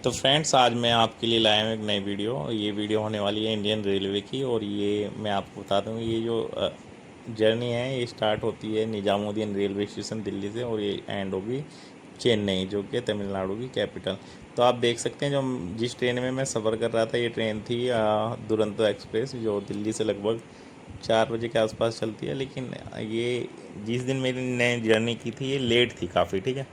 तो फ्रेंड्स, आज मैं आपके लिए लाया हूँ एक नई वीडियो। ये वीडियो होने वाली है इंडियन रेलवे की, और ये मैं आपको बता दूँ, ये जो जर्नी है ये स्टार्ट होती है निजामुद्दीन रेलवे स्टेशन दिल्ली से, और ये एंड होगी चेन्नई, जो कि तमिलनाडु की कैपिटल। तो आप देख सकते हैं, जो जिस ट्रेन में मैं सफ़र कर रहा था, ये ट्रेन थी दुरंतो एक्सप्रेस, जो दिल्ली से लगभग 4 बजे के आसपास चलती है। लेकिन ये जिस दिन मेरी ने जर्नी की थी, ये लेट थी काफ़ी, ठीक है।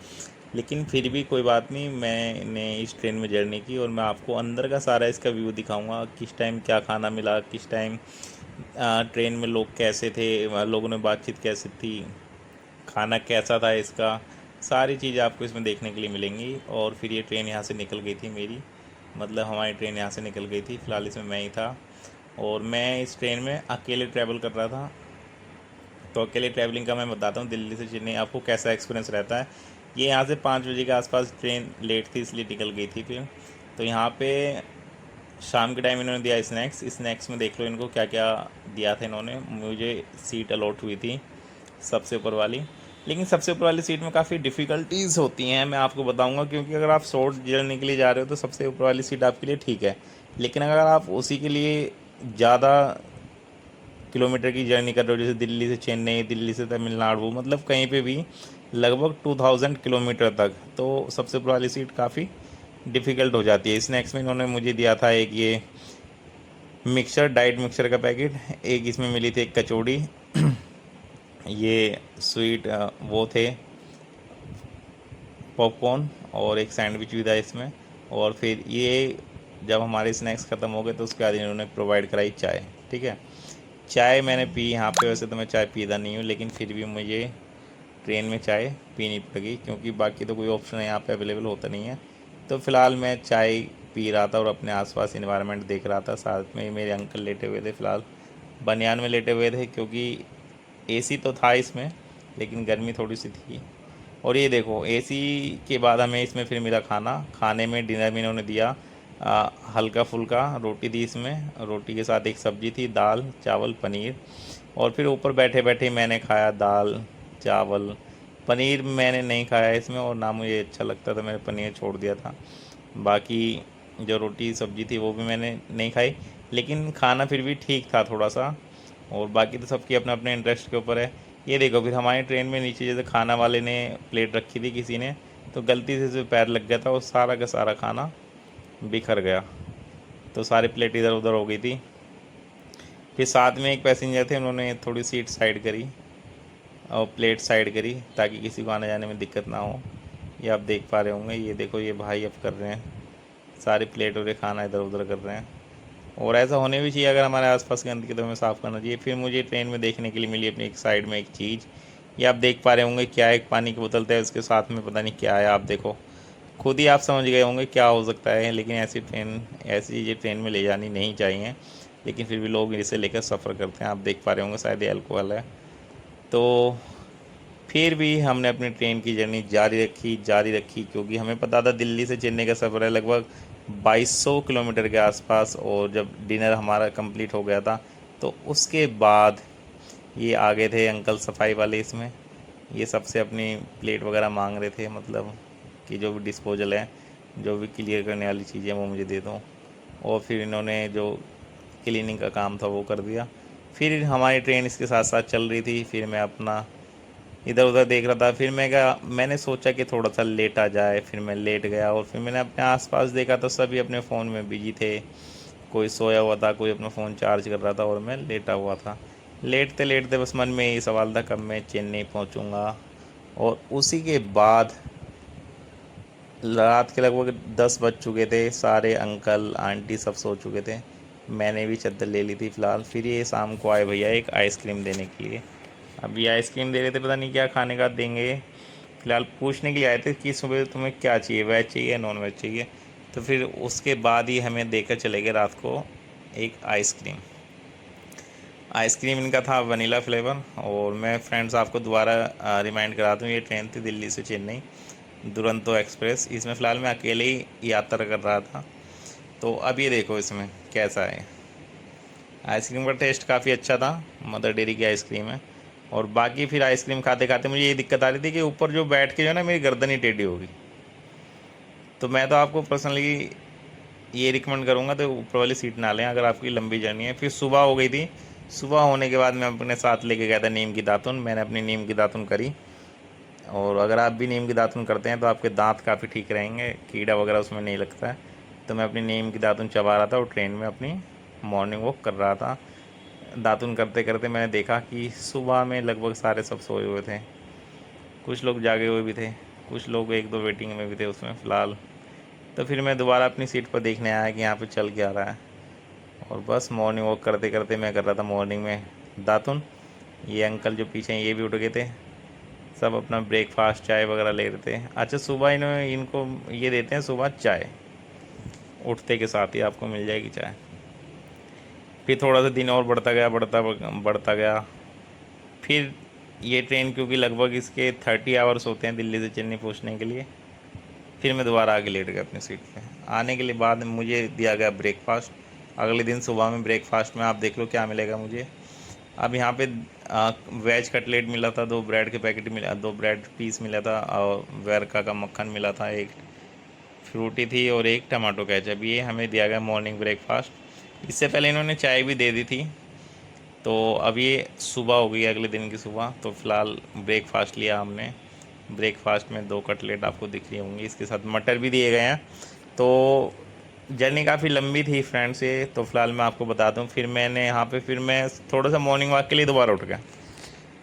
लेकिन फिर भी कोई बात नहीं, मैंने इस ट्रेन में जर्नी की, और मैं आपको अंदर का सारा इसका व्यू दिखाऊंगा। किस टाइम क्या खाना मिला, किस टाइम ट्रेन में लोग कैसे थे, लोगों ने बातचीत कैसी थी, खाना कैसा था इसका, सारी चीज़ आपको इसमें देखने के लिए मिलेंगी। और फिर ये ट्रेन यहाँ से निकल गई थी मेरी, मतलब हमारी ट्रेन यहाँ से निकल गई थी। फ़िलहाल इसमें मैं ही था, और मैं इस ट्रेन में अकेले ट्रैवल कर रहा था। तो अकेले ट्रैवलिंग का मैं बताता हूँ, दिल्ली से चेन्नई आपको कैसा एक्सपीरियंस रहता है। ये यहाँ से 5 बजे के आसपास ट्रेन लेट थी, इसलिए निकल गई थी फिर। तो यहाँ पे शाम के टाइम इन्होंने दिया स्नैक्स में देख लो इनको क्या क्या दिया था इन्होंने। मुझे सीट अलॉट हुई थी सबसे ऊपर वाली, लेकिन सबसे ऊपर वाली सीट में काफ़ी डिफ़िकल्टीज़ होती हैं, मैं आपको बताऊंगा। क्योंकि अगर आप शॉर्ट जर्नी के लिए जा रहे हो तो सबसे ऊपर वाली सीट आपके लिए ठीक है, लेकिन अगर आप उसी के लिए ज़्यादा किलोमीटर की जर्नी कर रहे हो, जैसे दिल्ली से चेन्नई, दिल्ली से तमिलनाडु, मतलब कहीं पे भी लगभग 2000 किलोमीटर तक, तो सबसे ऊपर वाली सीट काफ़ी डिफ़िकल्ट हो जाती है। स्नैक्स में इन्होंने मुझे दिया था एक ये मिक्सचर, डाइट मिक्सचर का पैकेट, एक इसमें मिली थी एक कचौड़ी, ये स्वीट वो थे पॉपकॉर्न, और एक सैंडविच भी था इसमें। और फिर ये जब हमारे स्नैक्स ख़त्म हो गए तो उसके बाद इन्होंने प्रोवाइड कराई चाय, ठीक है। चाय मैंने पी यहाँ पे, वैसे तो मैं चाय पीता नहीं हूँ, लेकिन फिर भी मुझे ट्रेन में चाय पीनी पड़ेगी, क्योंकि बाकी तो कोई ऑप्शन यहाँ पे अवेलेबल होता नहीं है। तो फ़िलहाल मैं चाय पी रहा था और अपने आसपास इन्वायरमेंट देख रहा था। साथ में मेरे अंकल लेटे हुए थे, फ़िलहाल बनियान में लेटे हुए थे, क्योंकि एसी तो था इसमें, लेकिन गर्मी थोड़ी सी थी। और ये देखो, एसी के बाद हमें इसमें फिर मिला खाना। खाने में डिनर में इन्होंने दिया हल्का फुल्का रोटी दी इसमें, रोटी के साथ एक सब्जी थी, दाल चावल पनीर। और फिर ऊपर बैठे बैठे मैंने खाया दाल चावल। पनीर मैंने नहीं खाया इसमें, और ना मुझे अच्छा लगता था, मैंने पनीर छोड़ दिया था। बाकी जो रोटी सब्जी थी वो भी मैंने नहीं खाई, लेकिन खाना फिर भी ठीक था थोड़ा सा। और बाकी तो सबकी अपने अपने इंटरेस्ट के ऊपर है। ये देखो, फिर हमारी ट्रेन में नीचे जैसे खाना वाले ने प्लेट रखी थी किसी ने, तो गलती से जो पैर लग गया था, वो सारा का सारा खाना बिखर गया, तो सारी प्लेट इधर उधर हो गई थी। फिर साथ में एक पैसेंजर थे, उन्होंने थोड़ी सीट साइड करी और प्लेट साइड करी, ताकि किसी को आने जाने में दिक्कत ना हो। ये आप देख पा रहे होंगे, ये देखो ये भाई अब कर रहे हैं, सारी प्लेट और खाना इधर उधर कर रहे हैं। और ऐसा होने भी चाहिए, अगर हमारे आसपास गंदगी तो हमें साफ़ करना चाहिए। फिर मुझे ट्रेन में देखने के लिए मिली अपनी एक साइड में एक चीज़, ये आप देख पा रहे होंगे क्या है, एक पानी की बोतल था, उसके साथ में पता नहीं क्या है। आप देखो, खुद ही आप समझ गए होंगे क्या हो सकता है। लेकिन ऐसी चीज़ें ट्रेन में ले जानी नहीं चाहिए, लेकिन फिर भी लोग इसे लेकर सफ़र करते हैं। आप देख पा रहे होंगे, शायद ये अल्कोहल है। तो फिर भी हमने अपनी ट्रेन की जर्नी जारी रखी, क्योंकि हमें पता था दिल्ली से चेन्नई का सफ़र है लगभग 2200 किलोमीटर के आसपास। और जब डिनर हमारा कंप्लीट हो गया था, तो उसके बाद ये आ गए थे अंकल सफाई वाले इसमें। ये सबसे अपनी प्लेट वगैरह मांग रहे थे, मतलब कि जो भी डिस्पोजल है, जो भी क्लियर करने वाली चीज़ें वो मुझे दे दो। और फिर इन्होंने जो क्लीनिंग का काम था वो कर दिया। फिर हमारी ट्रेन इसके साथ साथ चल रही थी, फिर मैं अपना इधर उधर देख रहा था। फिर मैंने सोचा कि थोड़ा सा लेटा जाए, फिर मैं लेट गया। और फिर मैंने अपने आसपास देखा तो सभी अपने फ़ोन में बिजी थे, कोई सोया हुआ था, कोई अपना फ़ोन चार्ज कर रहा था, और मैं लेटा हुआ था। लेटते लेटते बस मन में यही सवाल था, कब मैं चेन्नई पहुंचूंगा। और उसी के बाद रात के लगभग 10 बज चुके थे, सारे अंकल आंटी सब सो चुके थे। मैंने भी चादर ले ली थी फ़िलहाल। फिर ये शाम को आए भैया एक आइसक्रीम देने के लिए। अभी आइसक्रीम दे रहे थे, पता नहीं क्या खाने का देंगे। फ़िलहाल पूछने के लिए आए थे कि सुबह तुम्हें क्या चाहिए, वेज चाहिए या नॉन वेज चाहिए। तो फिर उसके बाद ही हमें देकर चले गए रात को एक आइसक्रीम। आइसक्रीम इनका था वनीला फ्लेवर। और मैं फ्रेंड्स आपको दोबारा रिमाइंड करा दूँ, ये ट्रेन थी दिल्ली से चेन्नई दुरंतो एक्सप्रेस। इसमें फ़िलहाल मैं अकेले ही यात्रा कर रहा था। तो अब ये देखो इसमें कैसा है। आइसक्रीम का टेस्ट काफ़ी अच्छा था, मदर डेयरी की आइसक्रीम है। और बाकी फिर आइसक्रीम खाते खाते मुझे ये दिक्कत आ रही थी कि ऊपर जो बैठ के जो है ना, मेरी गर्दन ही टेढ़ी होगी। तो मैं तो आपको पर्सनली ये रिकमेंड करूँगा तो ऊपर वाली सीट ना लें अगर आपकी लंबी जर्नी है। फिर सुबह हो गई थी, सुबह होने के बाद मैं अपने साथ लेके गया था नीम की दातुन। मैंने अपनी नीम की दातुन करी, और अगर आप भी नीम की दातुन करते हैं तो आपके दांत काफ़ी ठीक रहेंगे, कीड़ा वगैरह उसमें नहीं लगता है। तो मैं अपनी नीम की दातुन चबा रहा था और ट्रेन में अपनी मॉर्निंग वॉक कर रहा था। दातुन करते करते मैंने देखा कि सुबह में लगभग सारे सब सोए हुए थे, कुछ लोग जागे हुए भी थे, कुछ लोग एक दो वेटिंग में भी थे उसमें फ़िलहाल। तो फिर मैं दोबारा अपनी सीट पर देखने आया कि यहाँ पे चल क्या रहा है, और बस मॉर्निंग वॉक करते करते मैं कर रहा था मॉर्निंग में दातुन। ये अंकल जो पीछे हैं ये भी उठ गए थे, सब अपना ब्रेकफास्ट चाय वगैरह ले रहे थे। अच्छा, सुबह इन्होंने इनको ये देते हैं सुबह चाय, उठते के साथ ही आपको मिल जाएगी चाय। फिर थोड़ा सा दिन और बढ़ता गया, बढ़ता गया। फिर ये ट्रेन, क्योंकि लगभग इसके 30 आवर्स होते हैं दिल्ली से चेन्नई पहुंचने के लिए, फिर मैं दोबारा आके लेट गया अपनी सीट पे। आने के लिए बाद में मुझे दिया गया ब्रेकफास्ट। अगले दिन सुबह में ब्रेकफास्ट में आप देख लो क्या मिलेगा मुझे। अब यहाँ पे वेज कटलेट मिला था, 2 ब्रेड के पैकेट मिला, 2 ब्रेड पीस मिला था, और वेरका का मक्खन मिला था, एक फ्रूटी थी और एक टमाटो केचप। ये हमें दिया गया मॉर्निंग ब्रेकफास्ट। इससे पहले इन्होंने चाय भी दे दी थी। तो अब ये सुबह हो गई अगले दिन की सुबह, तो फ़िलहाल ब्रेकफास्ट लिया हमने। ब्रेकफास्ट में 2 कटलेट आपको दिख रही होंगी, इसके साथ मटर भी दिए गए हैं। तो जर्नी काफ़ी लंबी थी फ्रेंड्स ये। तो फ़िलहाल मैं आपको बता दूं, फिर मैंने यहाँ पे फिर मैं थोड़ा सा मॉर्निंग वॉक के लिए दोबारा उठ गया,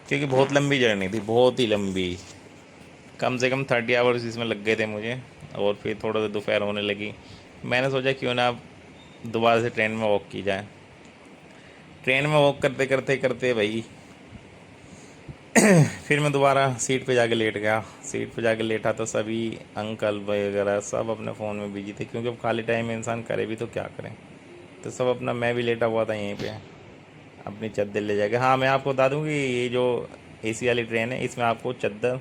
क्योंकि बहुत लंबी जर्नी थी, बहुत ही लंबी। कम से कम 30 आवर्स इसमें लग गए थे मुझे। और फिर थोड़ा सा दोपहर होने लगी, मैंने सोचा क्यों ना दोबारा से ट्रेन में वॉक की जाए। ट्रेन में वॉक करते करते करते भाई फिर मैं दोबारा सीट पे जाके लेट गया। सीट पे जाके लेटा तो सभी अंकल वगैरह सब अपने फ़ोन में बिजी थे, क्योंकि अब खाली टाइम में इंसान करे भी तो क्या करें। तो सब अपना, मैं भी लेटा हुआ था यहीं पे अपनी चद्दर ले जाके। हाँ, मैं आपको बता दूँ कि ये जो एसी वाली ट्रेन है इसमें आपको चद्दर,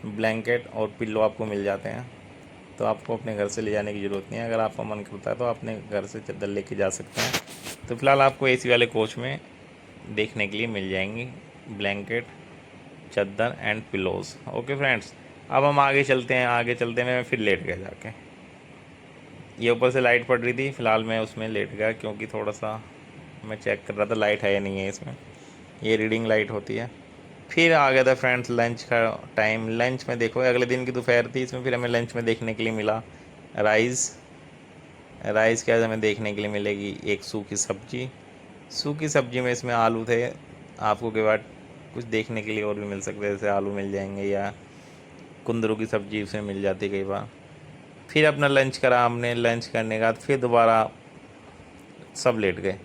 ब्लैंकेट और पिल्लो आपको मिल जाते हैं। तो आपको अपने घर से ले जाने की ज़रूरत नहीं है। अगर आपका मन करता है तो अपने घर से चद्दर लेके जा सकते हैं। तो फ़िलहाल आपको एसी वाले कोच में देखने के लिए मिल जाएंगी ब्लैंकेट, चद्दर एंड पिलोज़। ओके फ्रेंड्स, अब हम आगे चलते हैं। आगे चलते में मैं फिर लेट गया जाके। ये ऊपर से लाइट पड़ रही थी, फ़िलहाल मैं उसमें लेट गया, क्योंकि थोड़ा सा मैं चेक कर रहा था लाइट है या नहीं है इसमें। ये रीडिंग लाइट होती है। फिर आ गया था फ्रेंड्स लंच का टाइम। लंच में देखो, अगले दिन की दोपहर थी, इसमें फिर हमें लंच में देखने के लिए मिला राइस। राइस के बाद हमें देखने के लिए मिलेगी एक सूखी सब्जी। सूखी सब्जी में इसमें आलू थे। आपको के बाद कुछ देखने के लिए और भी मिल सकते हैं, जैसे आलू मिल जाएंगे या कुंदरू की सब्जी उसमें मिल जाती है कई बार। फिर अपना लंच करा हमने। लंच करने के बाद फिर दोबारा सब लेट गए,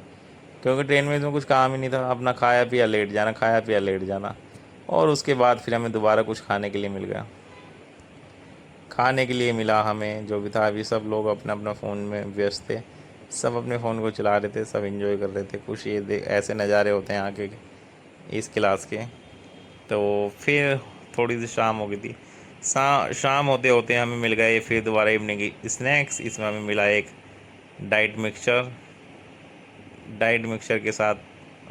क्योंकि ट्रेन में इसमें कुछ काम ही नहीं था, अपना खाया पिया लेट जाना, खाया पिया लेट जाना। और उसके बाद फिर हमें दोबारा कुछ खाने के लिए मिल गया। खाने के लिए मिला हमें जो भी था। अभी सब लोग अपना अपना फ़ोन में व्यस्त थे, सब अपने फ़ोन को चला रहे थे, सब एंजॉय कर रहे थे। कुछ ये ऐसे नज़ारे होते हैं आगे इस क्लास के। तो फिर थोड़ी सी शाम हो गई थी। शाम होते होते हमें मिल गए फिर दोबारा इवनिंग की स्नैक्स। इसमें हमें मिला एक डाइट मिक्सचर। डाइट मिक्सचर के साथ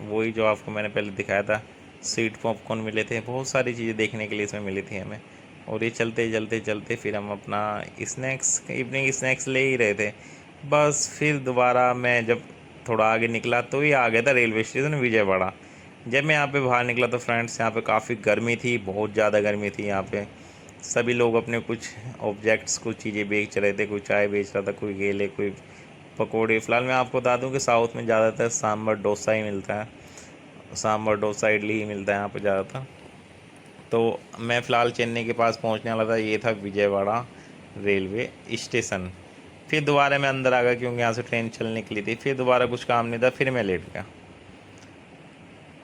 वही जो आपको मैंने पहले दिखाया था, स्वीट पॉपकॉर्न मिले थे। बहुत सारी चीज़ें देखने के लिए इसमें मिली थी हमें। और ये चलते चलते चलते फिर हम अपना स्नैक्स, इवनिंग स्नैक्स ले ही रहे थे। बस फिर दोबारा मैं जब थोड़ा आगे निकला तो ये आ गया था रेलवे स्टेशन विजयवाड़ा। जब मैं यहाँ पे बाहर निकला तो फ्रेंड्स यहाँ पे काफ़ी गर्मी थी, बहुत ज़्यादा गर्मी थी यहाँ पे। सभी लोग अपने कुछ ऑब्जेक्ट्स, कुछ चीज़ें बेच रहे थे। कोई चाय बेच रहा था, कोई केले, कोई पकौड़े। फ़िलहाल मैं आपको बता दूं कि साउथ में ज़्यादातर सांभर डोसा ही मिलता है। सांभर डोसा इडली ही मिलता है यहाँ पर ज़्यादातर। तो मैं फ़िलहाल चेन्नई के पास पहुँचने वाला था। ये था विजयवाड़ा रेलवे स्टेशन। फिर दोबारा मैं अंदर आ गया, क्योंकि यहाँ से ट्रेन चलने निकली थी। फिर दोबारा कुछ काम नहीं था, फिर मैं लेट गया।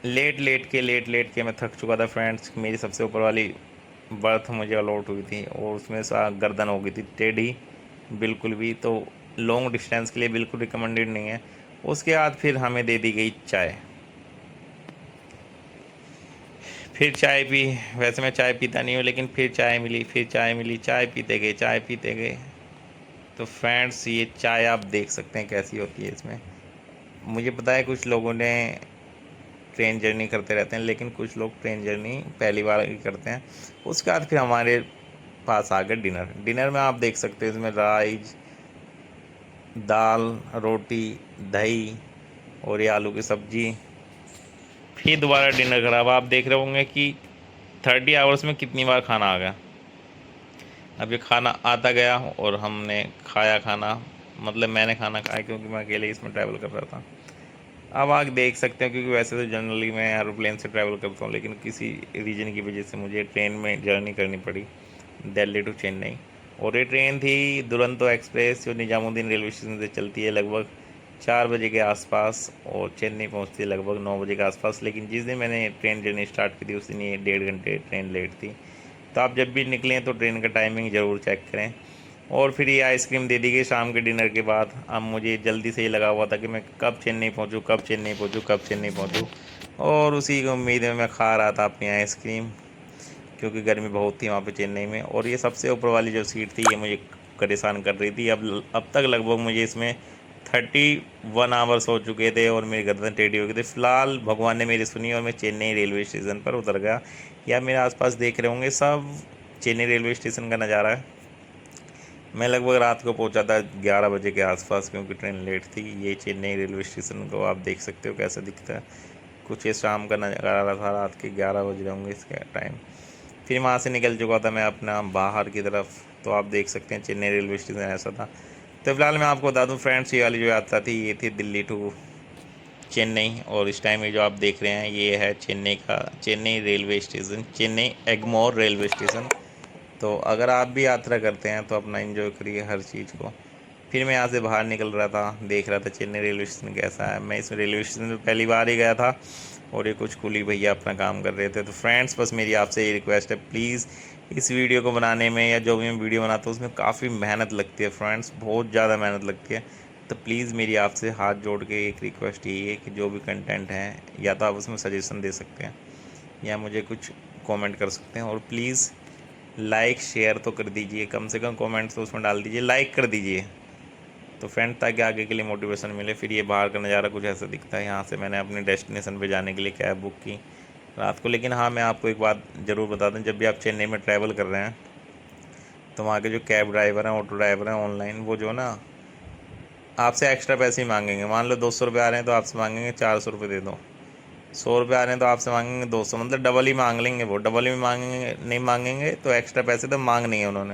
लेट लेट के मैं थक चुका था फ्रेंड्स। मेरी सबसे ऊपर वाली बर्थ मुझे अलॉट हुई थी, और उसमें सा गर्दन हो गई थी टेढ़ी बिल्कुल भी। तो लॉन्ग डिस्टेंस के लिए बिल्कुल रिकमेंडेड नहीं है। उसके बाद फिर हमें दे दी गई चाय। फिर चाय पी। वैसे मैं चाय पीता नहीं हूँ, लेकिन फिर चाय मिली, फिर चाय मिली। चाय पीते गए, चाय पीते गए। तो फ्रेंड्स ये चाय आप देख सकते हैं कैसी होती है इसमें। मुझे पता है कुछ लोगों ने ट्रेन जर्नी करते रहते हैं, लेकिन कुछ लोग ट्रेन जर्नी पहली बार ही करते हैं। उसके बाद फिर हमारे पास आ गया डिनर। डिनर में आप देख सकते हैं इसमें राइस, दाल, रोटी, दही और ये आलू की सब्जी। फिर दोबारा डिनर करा। अब आप देख रहे होंगे कि 30 आवर्स में कितनी बार खाना आ गया। अब ये खाना आता गया और हमने खाया खाना, मतलब मैंने खाना खाया क्योंकि मैं अकेले इसमें ट्रैवल कर रहा था। अब आप देख सकते हैं क्योंकि वैसे तो जनरली मैं एरोप्लेन से ट्रैवल करता हूँ, लेकिन किसी रीज़न की वजह से मुझे ट्रेन में जर्नी करनी पड़ी दिल्ली टू चेन्नई। और ये ट्रेन थी दुरंतो एक्सप्रेस, जो निजामुद्दीन रेलवे स्टेशन से चलती है लगभग 4 बजे के आसपास और चेन्नई पहुंचती है लगभग 9 बजे के आसपास। लेकिन जिस दिन मैंने ट्रेन जर्नी स्टार्ट की थी उस दिन ये 1.5 घंटे ट्रेन लेट थी। तो आप जब भी निकलें तो ट्रेन का टाइमिंग ज़रूर चेक करें। और फिर ये आइसक्रीम दे दी गई शाम के डिनर के बाद। अब मुझे जल्दी से ही लगा हुआ था कि मैं कब चेन्नई पहुंचूं, कब चेन्नई पहुंचूं, कब चेन्नई पहुंचूं। और उसी की उम्मीद में मैं खा रहा था अपनी आइसक्रीम, क्योंकि गर्मी बहुत थी वहाँ पे चेन्नई में। और ये सबसे ऊपर वाली जो सीट थी ये मुझे परेशान कर रही थी। अब तक लगभग मुझे इसमें 31 आवर्स हो चुके थे और मेरी गर्दन टेढ़ी हो गई थी। फिलहाल भगवान ने मेरी सुनी और मैं चेन्नई रेलवे स्टेशन पर उतर गया। या मेरे आसपास देख रहे होंगे सब चेन्नई रेलवे स्टेशन का नज़ारा है। मैं लगभग रात को पहुंचा था 11 बजे के आसपास, क्योंकि ट्रेन लेट थी। ये चेन्नई रेलवे स्टेशन को आप देख सकते हो कैसा दिखता है। कुछ ये शाम का नज़ारा था, रात के 11 बज रहे होंगे इसके टाइम। फिर वहाँ से निकल चुका था मैं अपना बाहर की तरफ। तो आप देख सकते हैं चेन्नई रेलवे स्टेशन ऐसा था। तो फिलहाल मैं आपको बता दूं फ्रेंड्स, ये वाली जो यात्रा थी ये थी दिल्ली टू चेन्नई। और इस टाइम ये जो आप देख रहे हैं ये है चेन्नई का Chennai railway station, Chennai Egmore railway station. तो अगर आप भी यात्रा करते हैं तो अपना एंजॉय करिए हर चीज़ को। फिर मैं यहाँ से बाहर निकल रहा था, देख रहा था चेन्नई रेलवे स्टेशन कैसा है। मैं इस रेलवे स्टेशन में पहली बार ही गया था और ये कुछ कुली भैया अपना काम कर रहे थे। तो फ्रेंड्स बस मेरी आपसे ये रिक्वेस्ट है, प्लीज़ इस वीडियो को बनाने में या जो भी मैं वीडियो बनाता हूँ उसमें काफ़ी मेहनत लगती है फ्रेंड्स, बहुत ज़्यादा मेहनत लगती है। तो प्लीज़ मेरी आपसे हाथ जोड़ के एक रिक्वेस्ट यही है कि जो भी कंटेंट है या तो आप उसमें सजेशन दे सकते हैं या मुझे कुछ कमेंट कर सकते हैं। और प्लीज़ लाइक शेयर तो कर दीजिए, कम से कम कमेंट्स तो उसमें डाल दीजिए, लाइक कर दीजिए तो फ्रेंड, ताकि आगे के लिए मोटिवेशन मिले। फिर ये बाहर का नज़ारा कुछ ऐसा दिखता है। यहाँ से मैंने अपने डेस्टिनेशन पे जाने के लिए कैब बुक की रात को। लेकिन हाँ, मैं आपको एक बात ज़रूर बता दूँ, जब भी आप चेन्नई में ट्रैवल कर रहे हैं तो वहाँ के जो कैब ड्राइवर हैं, ऑटो ड्राइवर हैं ऑनलाइन, वो जो ना आपसे एक्स्ट्रा पैसे ही मांगेंगे। मान लो 200 रुपये आ रहे हैं तो आपसे मांगेंगे 400 रुपये दे दो। 100 रुपये आ रहे हैं तो आपसे मांगेंगे 200, मतलब डबल ही मांग लेंगे। वो डबल ही मांगेंगे, नहीं मांगेंगे तो एक्स्ट्रा पैसे तो मांग नहीं है उन्होंने।